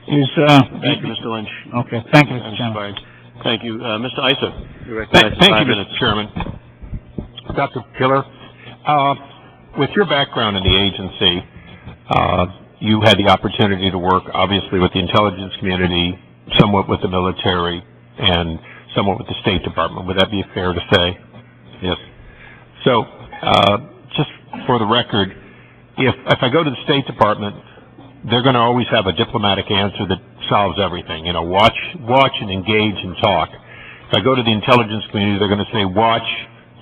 Thank you, Mr. Lynch. Okay. Thank you, Mr. Chairman. Thank you. Mr. Issa. Thank you, Mr. Chairman. Dr. Giller, with your background in the agency, you had the opportunity to work, obviously, with the intelligence community, somewhat with the military, and somewhat with the State Department. Would that be fair to say? Yes. So, just for the record, if I go to the State Department, they're going to always have a diplomatic answer that solves everything. You know, watch and engage and talk. If I go to the intelligence community, they're going to say watch,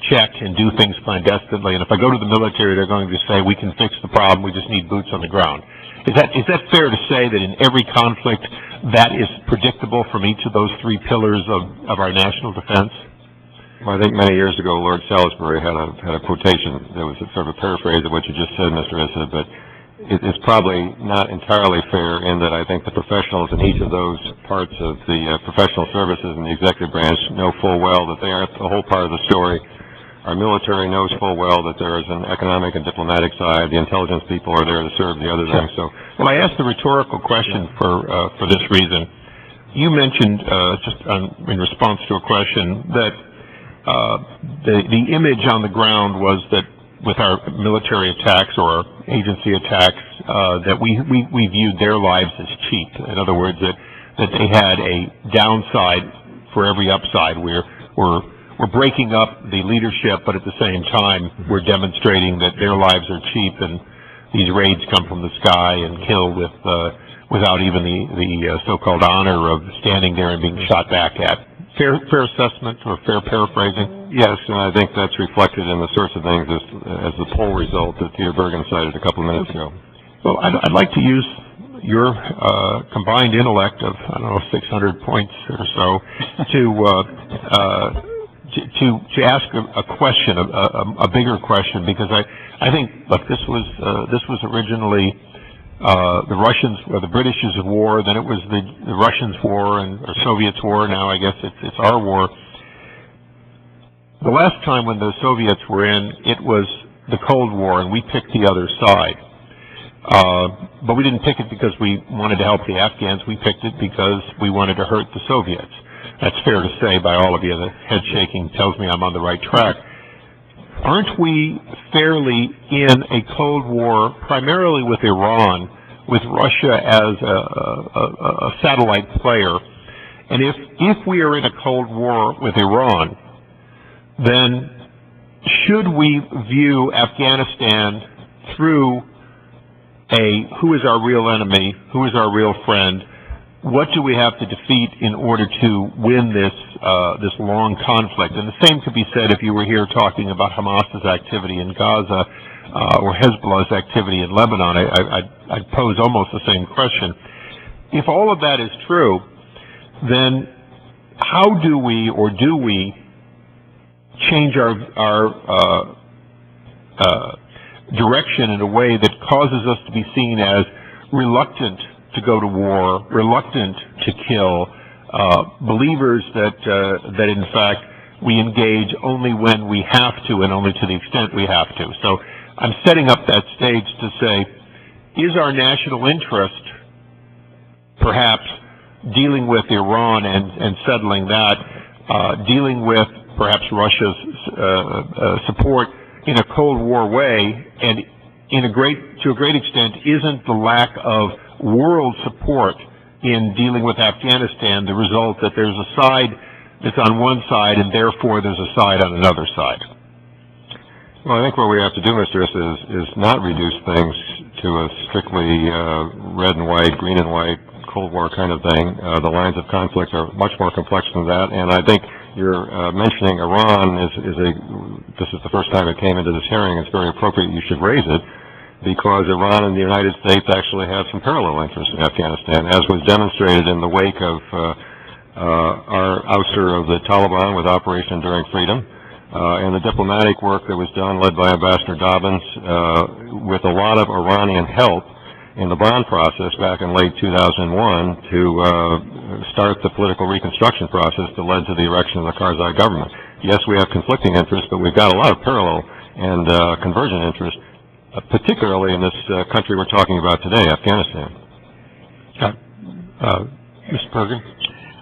check, and do things clandestinely. And if I go to the military, they're going to say we can fix the problem. We just need boots on the ground. Is that fair to say that in every conflict that is predictable from each of those three pillars of our national defense? Well, I think many years ago, Lord Salisbury had a quotation that was a sort of a paraphrase of what you just said, Mr. Issa, but it's probably not entirely fair in that I think the professionals in each of those parts of the professional services and the executive branch know full well that they aren't the whole part of the story. Our military knows full well that there is an economic and diplomatic side. The intelligence people are there to serve the other things. So, well, I asked the rhetorical question for this reason. You mentioned in response to a question that the image on the ground was that with our military attacks or our agency attacks, that we viewed their lives as cheap. In other words, that they had a downside for every upside. We're breaking up the leadership, but at the same time, we're demonstrating that their lives are cheap, and these raids come from the sky and kill without even the so-called honor of standing there and being shot back at. Fair assessment or fair paraphrasing? Yes, and I think that's reflected in the sorts of things as the poll result that Peter Bergen cited a couple of minutes ago. Well, I'd like to use your combined intellect of, 600 points or so to ask a question, a bigger question, because I think, look, this was originally the Russians or the British's war, then it was the Russians' war or Soviets' war. Now I guess it's our war. The last time when the Soviets were in, it was the Cold War, and we picked the other side. But we didn't pick it because we wanted to help the Afghans. We picked it because we wanted to hurt the Soviets. That's fair to say by all of you. The head shaking tells me I'm on the right track. Aren't we fairly in a Cold War, primarily with Iran, with Russia as a satellite player? And if we are in a Cold War with Iran, then should we view Afghanistan through who is our real enemy, who is our real friend, what do we have to defeat in order to win this long conflict? And the same could be said if you were here talking about Hamas's activity in Gaza or Hezbollah's activity in Lebanon. I'd pose almost the same question. If all of that is true, then how do we change our direction in a way that causes us to be seen as reluctant to go to war, reluctant to kill, believers that in fact we engage only when we have to and only to the extent we have to. So I'm setting up that stage to say, is our national interest perhaps dealing with Iran and settling that, dealing with perhaps Russia's support in a Cold War way, and to a great extent, isn't the lack of world support in dealing with Afghanistan the result that there's a side that's on one side and therefore there's a side on another side? Well, I think what we have to do, Mr. Issa, is not reduce things to a strictly red and white, green and white, Cold War kind of thing. The lines of conflict are much more complex than that, and I think you're mentioning Iran this is the first time it came into this hearing. It's very appropriate you should raise it, because Iran and the United States actually have some parallel interests in Afghanistan, as was demonstrated in the wake of our ouster of the Taliban with Operation Enduring Freedom, and the diplomatic work that was done, led by Ambassador Dobbins, with a lot of Iranian help in the Bonn process back in late 2001 to start the political reconstruction process that led to the erection of the Karzai government. Yes, we have conflicting interests, but we've got a lot of parallel and convergent interests, particularly in this country we're talking about today, Afghanistan. Mr. Bergen?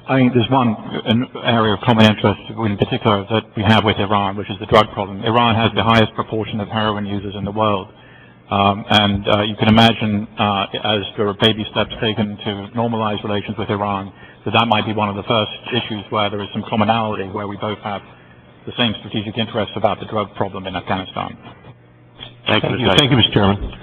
I think there's an area of common interest in particular that we have with Iran, which is the drug problem. Iran has the highest proportion of heroin users in the world. You can imagine, as there are baby steps taken to normalize relations with Iran, that might be one of the first issues where there is some commonality, where we both have the same strategic interests about the drug problem in Afghanistan. Thank you, Mr. Issa. Thank you, Mr. Chairman.